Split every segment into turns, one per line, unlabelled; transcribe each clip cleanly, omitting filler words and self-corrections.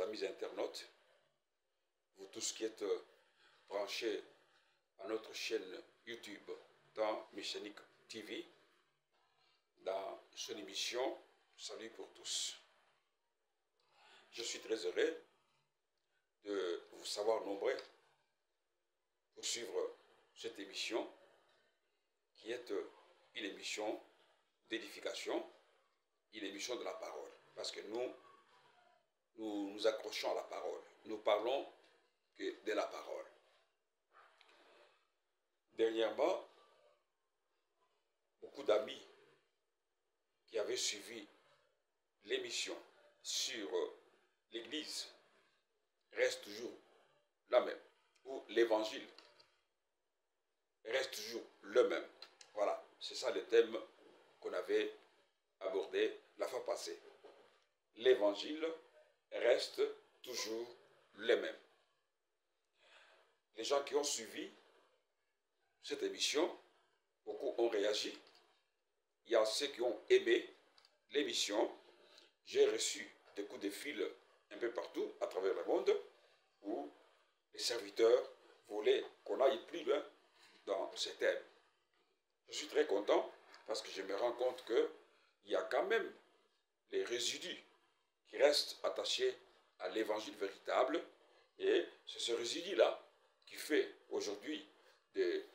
amis internautes, vous tous qui êtes branchés à notre chaîne YouTube dans Méchanique TV, dans son émission Salut pour tous. Je suis très heureux de vous savoir nombreux pour suivre cette émission qui est une émission d'édification, une émission de la parole. Parce que nous nous accrochons à la parole. Nous parlons que de la parole. Dernièrement, beaucoup d'amis qui avaient suivi l'émission sur l'Église reste toujours la même, ou l'Évangile reste toujours le même. Voilà, c'est ça le thème qu'on avait abordé la fois passée. L'Évangile reste toujours le même. Les gens qui ont suivi cette émission, beaucoup ont réagi. Il y a ceux qui ont aimé l'émission. J'ai reçu des coups de fil un peu partout à travers le monde où les serviteurs voulaient qu'on aille plus loin dans ces thèmes. Je suis très content parce que je me rends compte qu'il y a quand même les résidus qui restent attachés à l'évangile véritable, et c'est ce résidu-là qui fait aujourd'hui des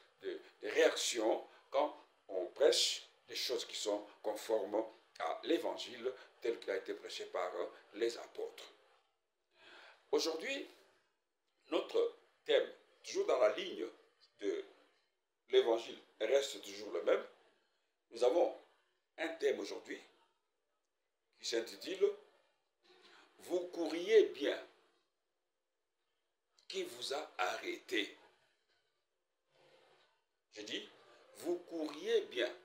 réactions quand on prêche des choses qui sont conformes à l'évangile tel qu'il a été prêché par les apôtres. Aujourd'hui, notre thème, toujours dans la ligne de l'évangile, reste toujours le même. Nous avons un thème aujourd'hui qui s'intitule « Vous courriez bien, qui vous a arrêté ?» Je dis « Vous courriez bien,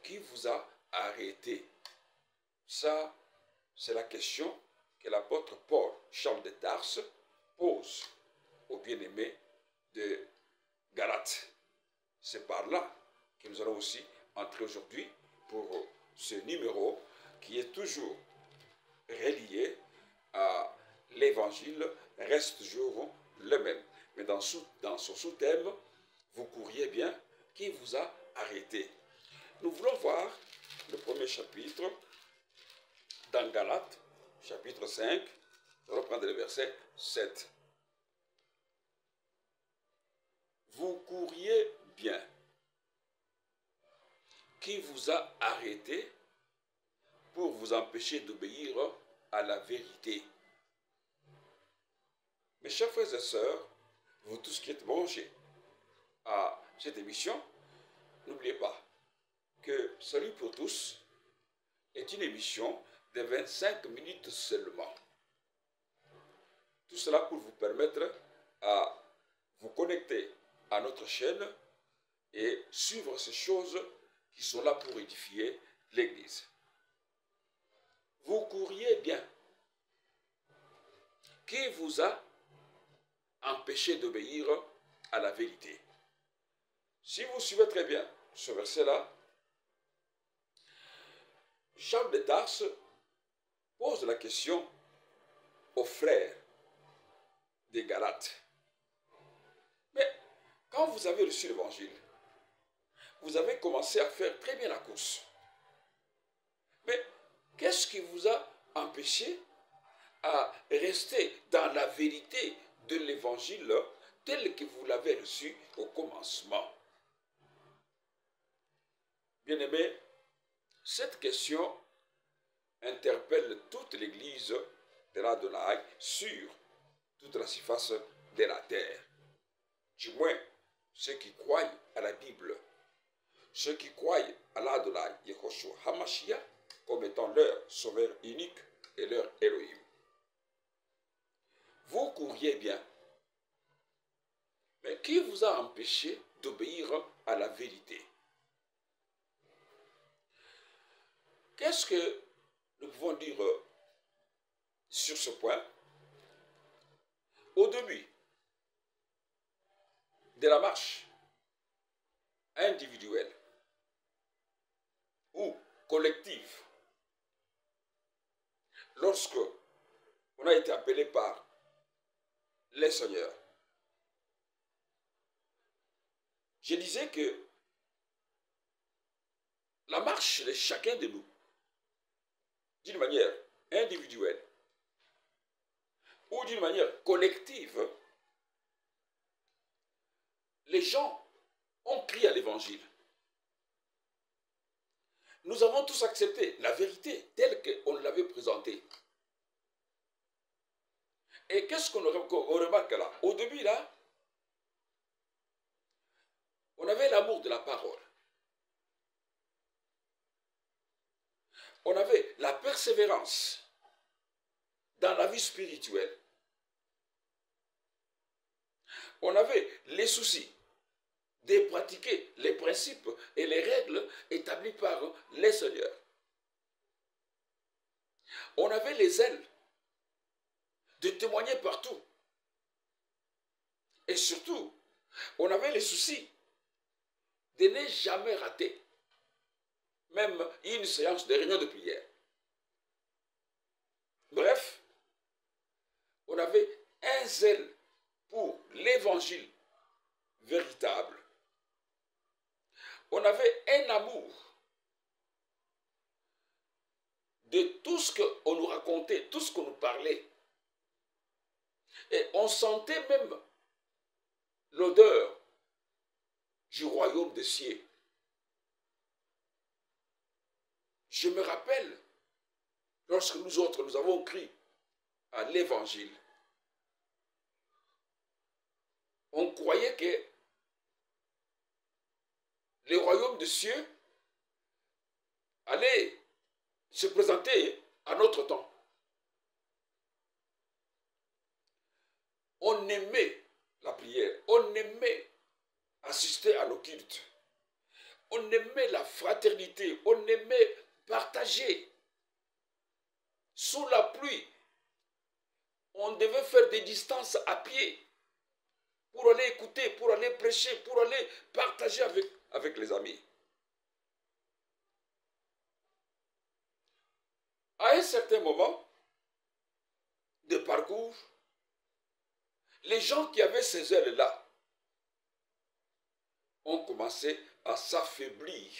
qui vous a arrêté ?» Ça, c'est la question que l'apôtre Paul, Charles de Tarse, pose aux bien-aimés de Galates. C'est par là que nous allons aussi entrer aujourd'hui pour ce numéro qui est toujours relié à l'évangile, reste toujours le même. Mais dans son sous-thème, vous courriez bien, qui vous a arrêté? Nous voulons voir le premier chapitre dans Galates, chapitre 5, je vais reprendre le verset 7. Vous courriez bien, qui vous a arrêté pour vous empêcher d'obéir à la vérité. Mes chers frères et sœurs, vous tous qui êtes branchés à cette émission, n'oubliez pas que Salut pour tous est une émission de 25 minutes seulement. Tout cela pour vous permettre à vous connecter à notre chaîne et suivre ces choses qui sont là pour édifier l'Église. Vous courriez bien. Qui vous a empêché d'obéir à la vérité? Si vous suivez très bien ce verset-là, Charles de Tarse pose la question aux frères des Galates. Mais quand vous avez reçu l'évangile, vous avez commencé à faire très bien la course. Mais qu'est-ce qui vous a empêché à rester dans la vérité de l'évangile tel que vous l'avez reçu au commencement? Bien-aimés, cette question interpelle toute l'Église de l'Adonai sur toute la surface de la terre. Du moins, ceux qui croient à la Bible, ceux qui croient à l'Adonai Yehoshua HaMashiach comme étant leur sauveur unique et leur Elohim. Vous courriez bien. Mais qui vous a empêché d'obéir à la vérité? Qu'est-ce que nous pouvons dire sur ce point? Au début de la marche individuelle ou collective, lorsque on a été appelé par les seigneurs. Je disais que la marche de chacun de nous, d'une manière individuelle ou d'une manière collective, les gens ont crié à l'évangile. Nous avons tous accepté la vérité telle qu'on l'avait présentée. Et qu'est-ce qu'on remarque là? Au début, là, on avait l'amour de la parole. On avait la persévérance dans la vie spirituelle. On avait les soucis de pratiquer les principes et les règles établis par les seigneurs. On avait les ailes de témoigner partout. Et surtout, on avait les soucis de ne jamais rater même une séance de réunion de prière. Bref, on avait un zèle pour l'évangile véritable. On avait un amour de tout ce qu'on nous racontait, tout ce qu'on nous parlait. Et on sentait même l'odeur du royaume des cieux. Je me rappelle, lorsque nous autres, nous avons crié à l'évangile, on croyait que le royaume des cieux allait se présenter à notre temps. On aimait la prière, on aimait assister à nos cultes, on aimait la fraternité, on aimait partager. Sous la pluie, on devait faire des distances à pied pour aller écouter, pour aller prêcher, pour aller partager avec les amis. À un certain moment de parcours, les gens qui avaient ces ailes-là ont commencé à s'affaiblir.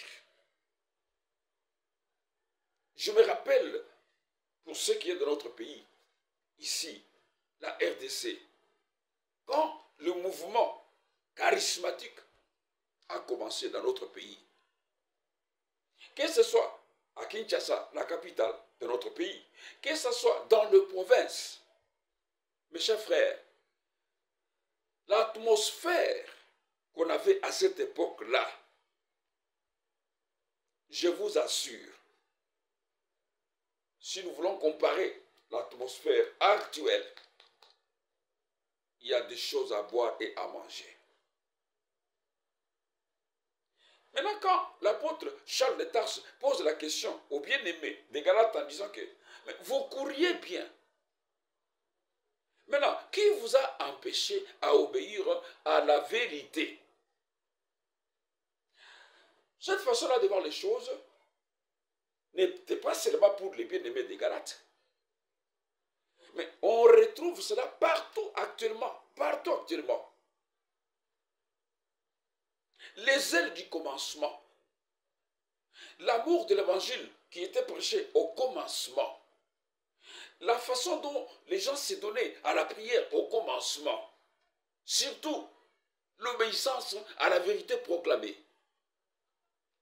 Je me rappelle, pour ce qui est de notre pays, ici, la RDC, quand le mouvement charismatique a commencé dans notre pays, que ce soit à Kinshasa, la capitale de notre pays, que ce soit dans les provinces, mes chers frères, l'atmosphère qu'on avait à cette époque-là, je vous assure, si nous voulons comparer l'atmosphère actuelle, il y a des choses à boire et à manger. Maintenant, quand l'apôtre Charles de Tarse pose la question aux bien-aimés des Galates en disant que vous courriez bien. Maintenant, qui vous a empêché à obéir à la vérité? Cette façon-là de voir les choses n'était pas seulement pour les bien-aimés des Galates, mais on retrouve cela partout actuellement, partout actuellement. Les ailes du commencement, l'amour de l'évangile qui était prêché au commencement, la façon dont les gens s'est donné à la prière au commencement, surtout l'obéissance à la vérité proclamée.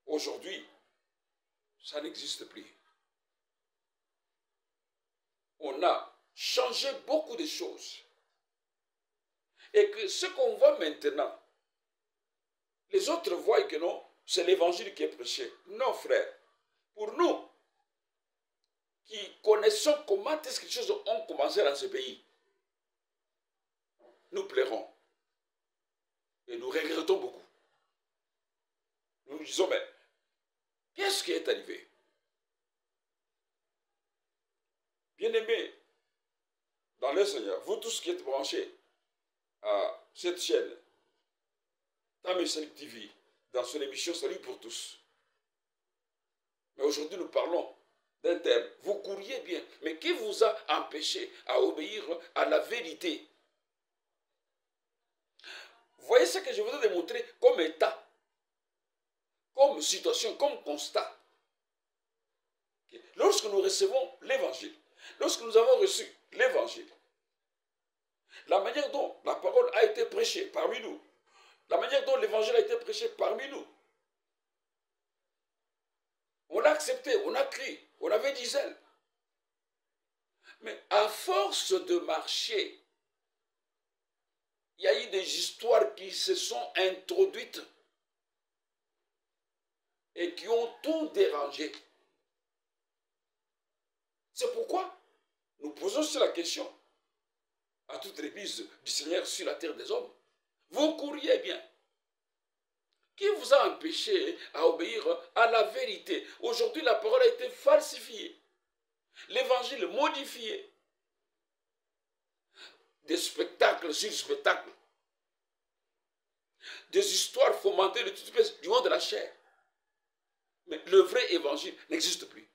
Aujourd'hui, ça n'existe plus. On a changé beaucoup de choses. Et que ce qu'on voit maintenant, les autres voient que non, c'est l'évangile qui est prêché. Non, frère. Pour nous, qui connaissons comment est-ce que les choses ont commencé dans ce pays, nous pleurons. Et nous regrettons beaucoup. Nous nous disons, mais qu'est-ce qui est arrivé? Bien-aimés, dans le Seigneur, vous tous qui êtes branchés à cette chaîne, Tamé TV, dans son émission Salut pour tous. Mais aujourd'hui, nous parlons d'un terme. Vous couriez bien. Mais qui vous a empêché à obéir à la vérité? Vous voyez ce que je voudrais démontrer comme état, comme situation, comme constat. Lorsque nous recevons l'évangile, lorsque nous avons reçu l'évangile, la manière dont la parole a été prêchée parmi nous, la manière dont l'évangile a été prêché parmi nous, on l'a accepté, on a crié, on avait dit zèle. Mais à force de marcher, il y a eu des histoires qui se sont introduites et qui ont tout dérangé. C'est pourquoi nous posons sur la question à toute l'église du Seigneur sur la terre des hommes. Vous courriez bien. Qui vous a empêché à obéir à la vérité? Aujourd'hui, la parole a été falsifiée. L'évangile modifié. Des spectacles sur spectacles. Des histoires fomentées de toutes pièces du monde de la chair. Mais le vrai évangile n'existe plus.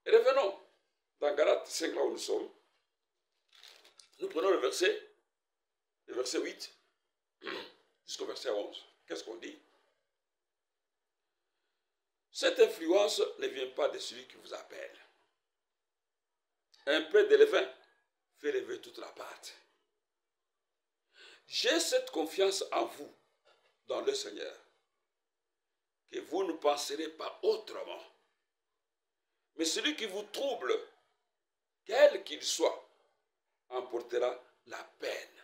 Revenons dans Galates 5, là où nous sommes. Nous prenons le verset 8 jusqu'au verset 11. Qu'est-ce qu'on dit? Cette influence ne vient pas de celui qui vous appelle. Un peu de levain fait lever toute la pâte. J'ai cette confiance en vous, dans le Seigneur, que vous ne penserez pas autrement. Mais celui qui vous trouble, quel qu'il soit, emportera la peine.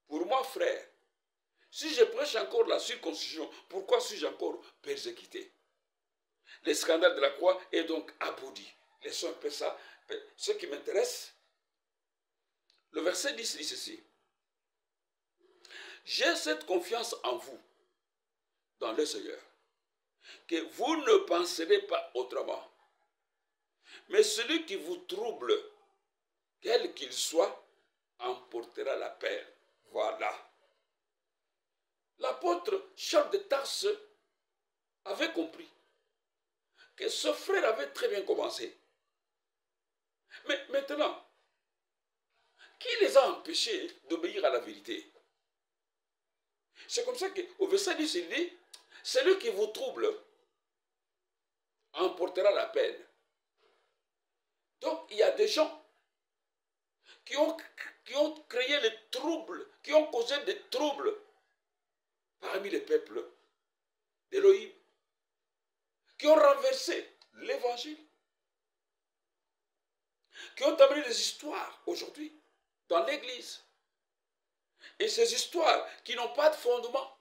Pour moi, frère, si je prêche encore la circoncision, pourquoi suis-je encore persécuté? Le scandale de la croix est donc aboli. Laissons un peu ça. Ce qui m'intéresse, le verset 10 dit ceci. J'ai cette confiance en vous, dans le Seigneur, que vous ne penserez pas autrement. Mais celui qui vous trouble, quel qu'il soit, emportera la peine. Voilà. L'apôtre Charles de Tarse avait compris que ce frère avait très bien commencé. Mais maintenant, qui les a empêchés d'obéir à la vérité? C'est comme ça qu'au verset 10, il dit, celui qui vous trouble emportera la peine. Donc, il y a des gens qui ont créé les troubles, qui ont causé des troubles parmi les peuples d'Élohim, qui ont renversé l'évangile, qui ont amené des histoires aujourd'hui dans l'église. Et ces histoires qui n'ont pas de fondement.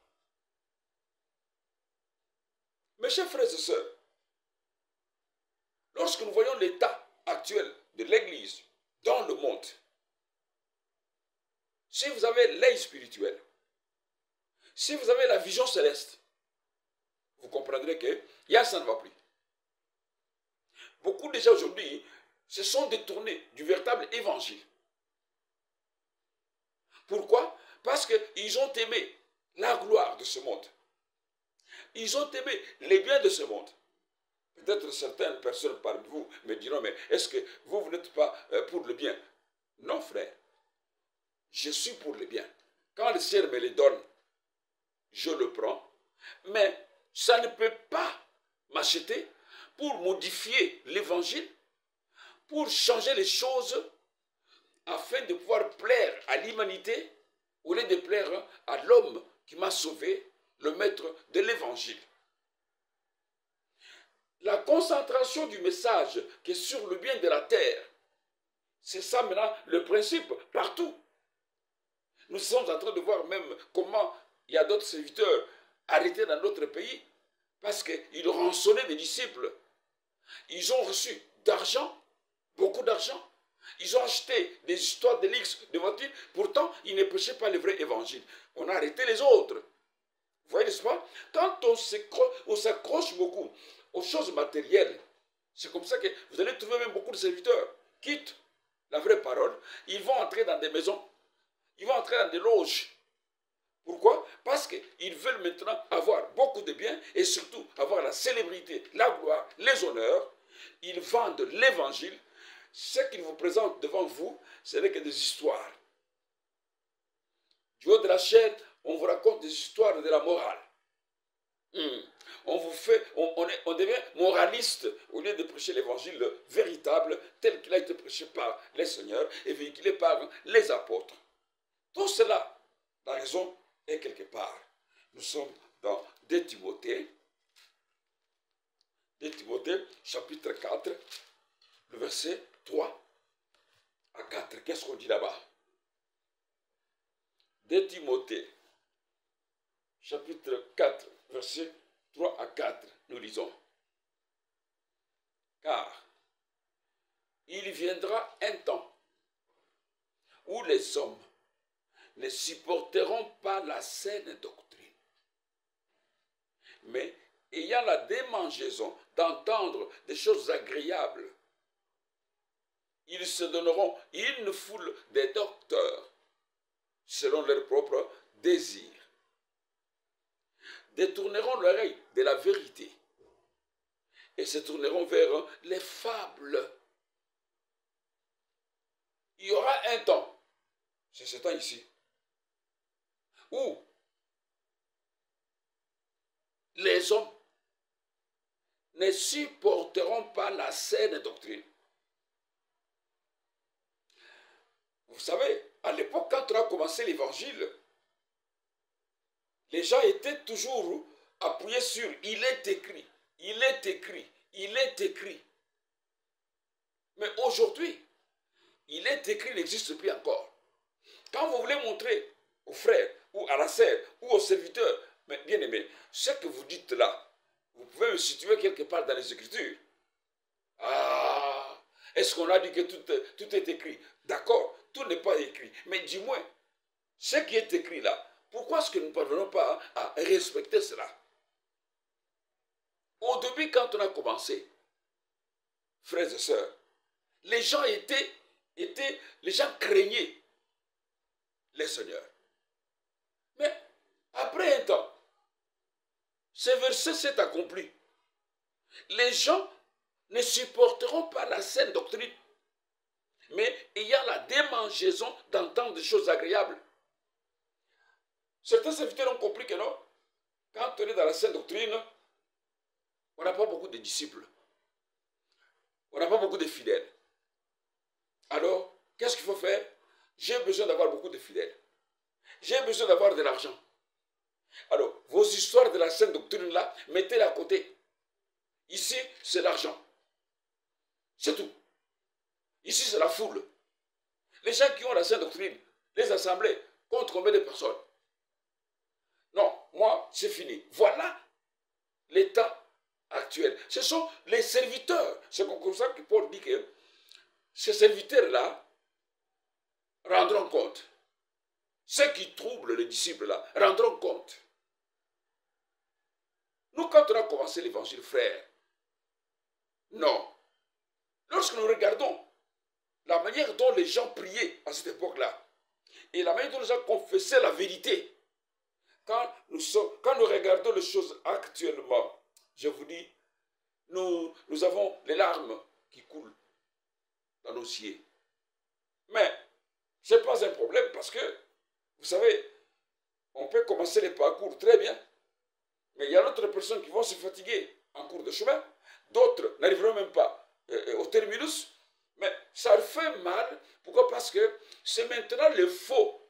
Mes chers frères et sœurs, lorsque nous voyons l'état actuel de l'église dans le monde, si vous avez l'œil spirituel, si vous avez la vision céleste, vous comprendrez que ça ne va plus. Beaucoup de gens aujourd'hui se sont détournés du véritable évangile. Pourquoi? Parce qu'ils ont aimé la gloire de ce monde. Ils ont aimé les biens de ce monde. Peut-être certaines personnes parmi vous me diront, mais est-ce que vous n'êtes pas pour le bien? Non, frère. Je suis pour le bien. Quand le ciel me les donne, je le prends. Mais ça ne peut pas m'acheter pour modifier l'évangile, pour changer les choses afin de pouvoir plaire à l'humanité au lieu de plaire à l'homme qui m'a sauvé, le maître de l'évangile. La concentration du message qui est sur le bien de la terre, c'est ça maintenant le principe partout. Nous sommes en train de voir même comment il y a d'autres serviteurs arrêtés dans d'autres pays parce qu'ils rançonnaient des disciples. Ils ont reçu d'argent, beaucoup d'argent. Ils ont acheté des histoires de luxe, de voitures. Pourtant, ils ne prêchaient pas le vrai évangile. On a arrêté les autres. Vous voyez, n'est-ce pas? Quand on s'accroche beaucoup aux choses matérielles, c'est comme ça que vous allez trouver même beaucoup de serviteurs quittent la vraie parole. Ils vont entrer dans des maisons. Ils vont entrer dans des loges Pourquoi? Parce qu'ils veulent maintenant avoir beaucoup de biens et surtout avoir la célébrité, la gloire, les honneurs. Ils vendent l'évangile. Ce qu'ils vous présentent devant vous, ce n'est que des histoires. Du haut de la chaîne, on vous raconte des histoires de la morale. On vous fait, on devient moraliste au lieu de prêcher l'évangile véritable tel qu'il a été prêché par les seigneurs et véhiculé par les apôtres. Tout cela, la raison est quelque part. Nous sommes dans 2 Timothée, chapitre 4, le verset 3 à 4. Qu'est-ce qu'on dit là-bas? 2 Timothée, chapitre 4, verset 3 à 4, nous lisons. Car il viendra un temps où les hommes ne supporteront pas la saine doctrine, mais ayant la démangeaison d'entendre des choses agréables, ils se donneront une foule de docteurs selon leurs propres désirs, détourneront l'oreille de la vérité et se tourneront vers les fables. Il y aura un temps, c'est ce temps ici, où les hommes ne supporteront pas la saine doctrine. Vous savez, à l'époque, quand on a commencé l'évangile, les gens étaient toujours appuyés sur « il est écrit »,« il est écrit »,« il est écrit ». Mais aujourd'hui, « il est écrit » n'existe plus encore. Quand vous voulez montrer aux frères, ou à la sœur, ou aux serviteurs, mais bien aimé, ce que vous dites là, vous pouvez me situer quelque part dans les Écritures. Ah, est-ce qu'on a dit que tout est écrit? D'accord, tout n'est pas écrit. Mais du moins, ce qui est écrit là, pourquoi est-ce que nous ne parvenons pas à respecter cela? Au début, quand on a commencé, frères et sœurs, les gens les gens craignaient les seigneurs. Mais après un temps, ce verset s'est accompli. Les gens ne supporteront pas la saine doctrine, mais ayant la démangeaison d'entendre des choses agréables. Certains serviteurs ont compris que non, quand on est dans la saine doctrine, on n'a pas beaucoup de disciples. On n'a pas beaucoup de fidèles. Alors, qu'est-ce qu'il faut faire? J'ai besoin d'avoir beaucoup de fidèles. J'ai besoin d'avoir de l'argent. Alors, vos histoires de la saine doctrine là, mettez-les à côté. Ici, c'est l'argent. C'est tout. Ici, c'est la foule. Les gens qui ont la saine doctrine, les assemblées, comptent combien de personnes? Non, moi, c'est fini. Voilà l'état actuel. Ce sont les serviteurs. C'est comme ça que Paul dit que ces serviteurs-là rendront compte. Ceux qui troublent les disciples-là rendront compte. Nous, quand on a commencé l'évangile, frère, non. Lorsque nous regardons la manière dont les gens priaient à cette époque-là, et la manière dont les gens confessaient la vérité, quand nous regardons les choses actuellement, je vous dis, nous avons les larmes qui coulent dans nos yeux. Mais ce n'est pas un problème parce que, vous savez, on peut commencer les parcours très bien, mais il y a d'autres personnes qui vont se fatiguer en cours de chemin, d'autres n'arriveront même pas au terminus, mais ça fait mal. Pourquoi? Parce que c'est maintenant le faux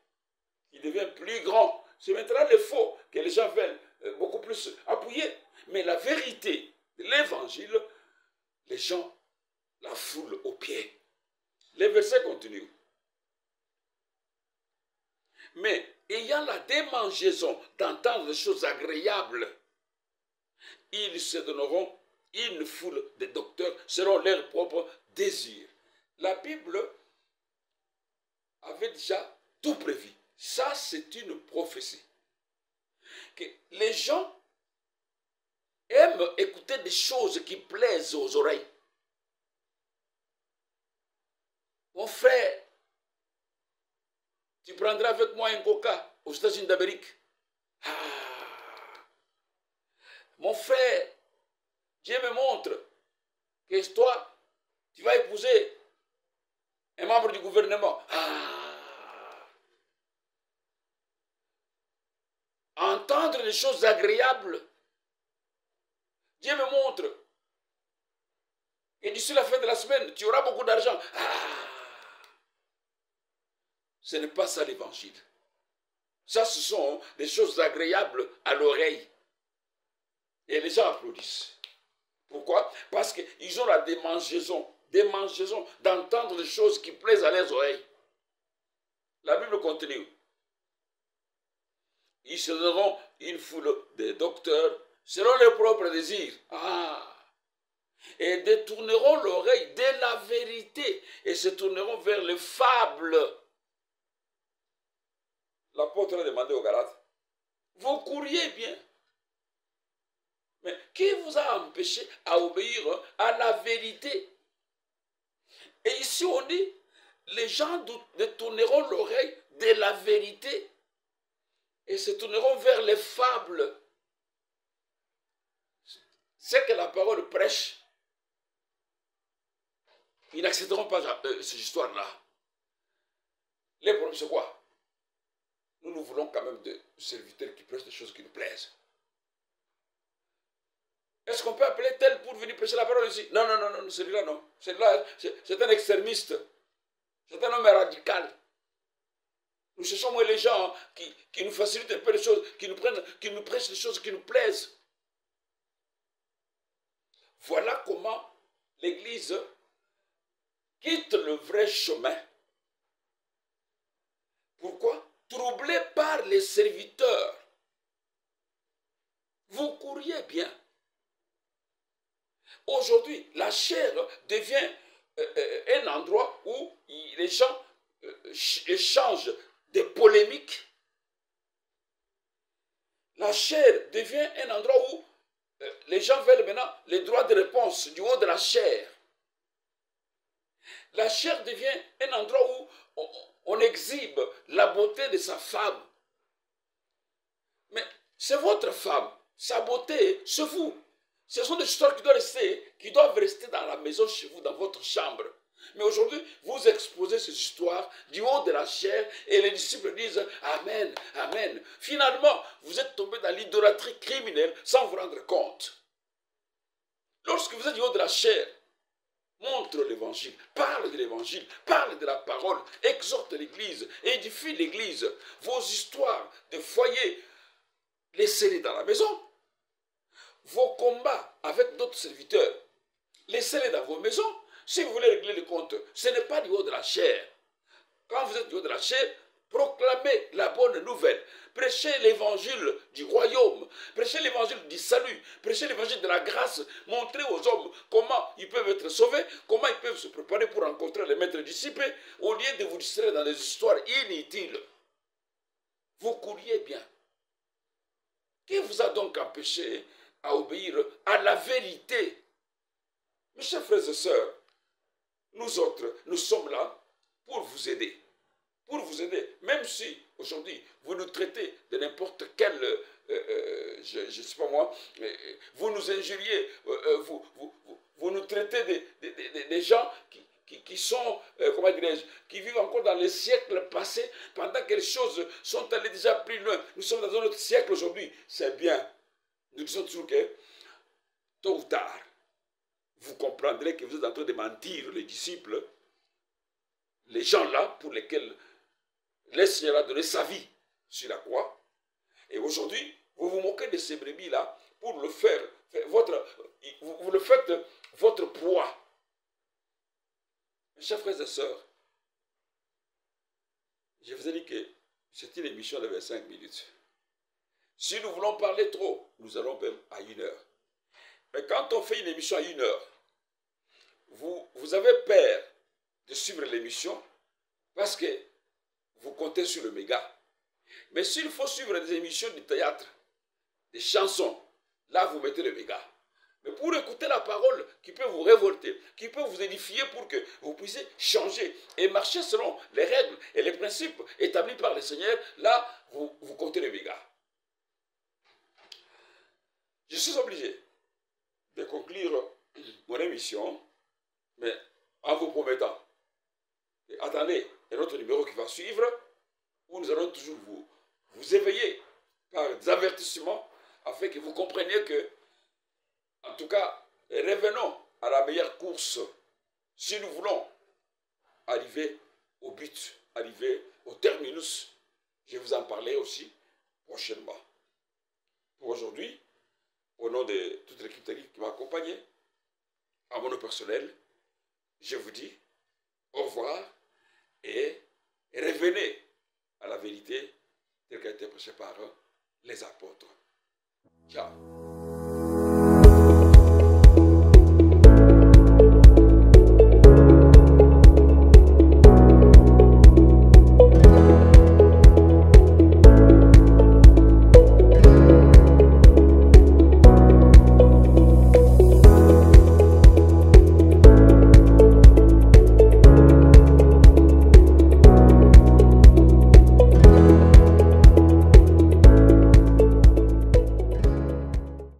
qui devient plus grand. C'est maintenant le faux que les gens veulent beaucoup plus appuyer. Mais la vérité de l'évangile, les gens la foulent aux pieds. Les versets continuent. Mais ayant la démangeaison d'entendre des choses agréables, ils se donneront une foule de docteurs selon leurs propres désirs. La Bible avait déjà tout prévu. Ça, c'est une prophétie. Que les gens aiment écouter des choses qui plaisent aux oreilles. Mon frère, tu prendras avec moi un coca aux États-Unis d'Amérique. Ah, mon frère, Dieu me montre que toi, tu vas épouser un membre du gouvernement. Ah, entendre des choses agréables. Dieu me montre que d'ici la fin de la semaine, tu auras beaucoup d'argent. Ah, ce n'est pas ça l'évangile. Ça, ce sont des choses agréables à l'oreille. Et les gens applaudissent. Pourquoi? Parce qu'ils ont la démangeaison d'entendre des choses qui plaisent à leurs oreilles. La Bible continue. Ils se donneront une foule de docteurs selon leurs propres désirs. Ah! Et détourneront l'oreille de la vérité et se tourneront vers les fables. L'apôtre a demandé aux Galates, vous courriez bien. Mais qui vous a empêché à obéir à la vérité? Et ici on dit, les gens détourneront l'oreille de la vérité et se tourneront vers les fables. C'est que la parole prêche. Ils n'accepteront pas cette histoire-là. Les problèmes, c'est quoi? Nous voulons quand même des serviteurs qui prêchent des choses qui nous plaisent. Est-ce qu'on peut appeler tel pour venir prêcher la parole ici? Non, non, non, non, celui-là non. Celui-là, c'est un extrémiste. C'est un homme radical. Nous cherchons moins les gens qui nous facilitent un peu les choses, qui nous prêchent les choses qui nous plaisent. Voilà comment l'Église quitte le vrai chemin. Pourquoi? Troublé par les serviteurs. Vous courriez bien. Aujourd'hui, la chair devient un endroit où les gens échangent des polémiques. La chair devient un endroit où les gens veulent maintenant les droits de réponse du haut de la chair. La chair devient un endroit où on exhibe la beauté de sa femme. Mais c'est votre femme. Sa beauté, c'est vous. Ce sont des histoires qui doivent rester dans la maison chez vous, dans votre chambre. Mais aujourd'hui, vous exposez ces histoires du haut de la chair et les disciples disent Amen, Amen. Finalement, vous êtes tombé dans l'idolâtrie criminelle sans vous rendre compte. Lorsque vous êtes du haut de la chair, montre l'évangile, parle de l'évangile, parle de la parole, exhorte l'église, édifie l'église. Vos histoires de foyer, laissez-les dans la maison. Vos combats avec d'autres serviteurs, laissez-les dans vos maisons. Si vous voulez régler les comptes, ce n'est pas du haut de la chair. Quand vous êtes du haut de la chair, proclamez la bonne nouvelle. Prêchez l'évangile du royaume. Prêchez l'évangile du salut. Prêchez l'évangile de la grâce. Montrez aux hommes comment ils peuvent être sauvés, comment ils peuvent se préparer pour rencontrer les maîtres disciples, au lieu de vous distraire dans des histoires inutiles. Vous courriez bien. Qui vous a donc empêché à obéir à la vérité? Mes chers frères et sœurs, nous autres, nous sommes là pour vous aider. Pour vous aider, même si aujourd'hui vous nous traitez de n'importe quel, je ne sais pas moi, vous nous injuriez, vous nous traitez des gens qui sont, comment dirais-je, qui vivent encore dans les siècles passés, pendant que les choses sont allées déjà plus loin. Nous sommes dans un autre siècle aujourd'hui, c'est bien. Nous disons toujours que, tôt ou tard, vous comprendrez que vous êtes en train de mentir, les disciples, les gens-là pour lesquels le Seigneur a donné sa vie sur la croix. Et aujourd'hui, vous vous moquez de ces brebis-là pour le faire, vous le faites votre proie. Mes chers frères et sœurs, je vous ai dit que c'est une émission de 25 minutes. Si nous voulons parler trop, nous allons même à 1 heure. Mais quand on fait une émission à 1 heure, vous avez peur de suivre l'émission parce que vous comptez sur le méga. Mais s'il faut suivre des émissions de théâtre, des chansons, là vous mettez le méga. Mais pour écouter la parole qui peut vous révolter, qui peut vous édifier pour que vous puissiez changer et marcher selon les règles et les principes établis par le Seigneur, là vous comptez le méga. Je suis obligé de conclure mon émission, mais en vous promettant, attendez un autre numéro qui va suivre, où nous allons toujours vous éveiller par des avertissements, afin que vous compreniez que, en tout cas, revenons à la meilleure course si nous voulons arriver au but, arriver au terminus. Je vais vous en parler aussi prochainement. Pour aujourd'hui, au nom de toute l'équipe technique qui m'a accompagné, à mon nom personnel, je vous dis au revoir et revenez à la vérité telle qu'elle a été prêchée par les apôtres. Ciao.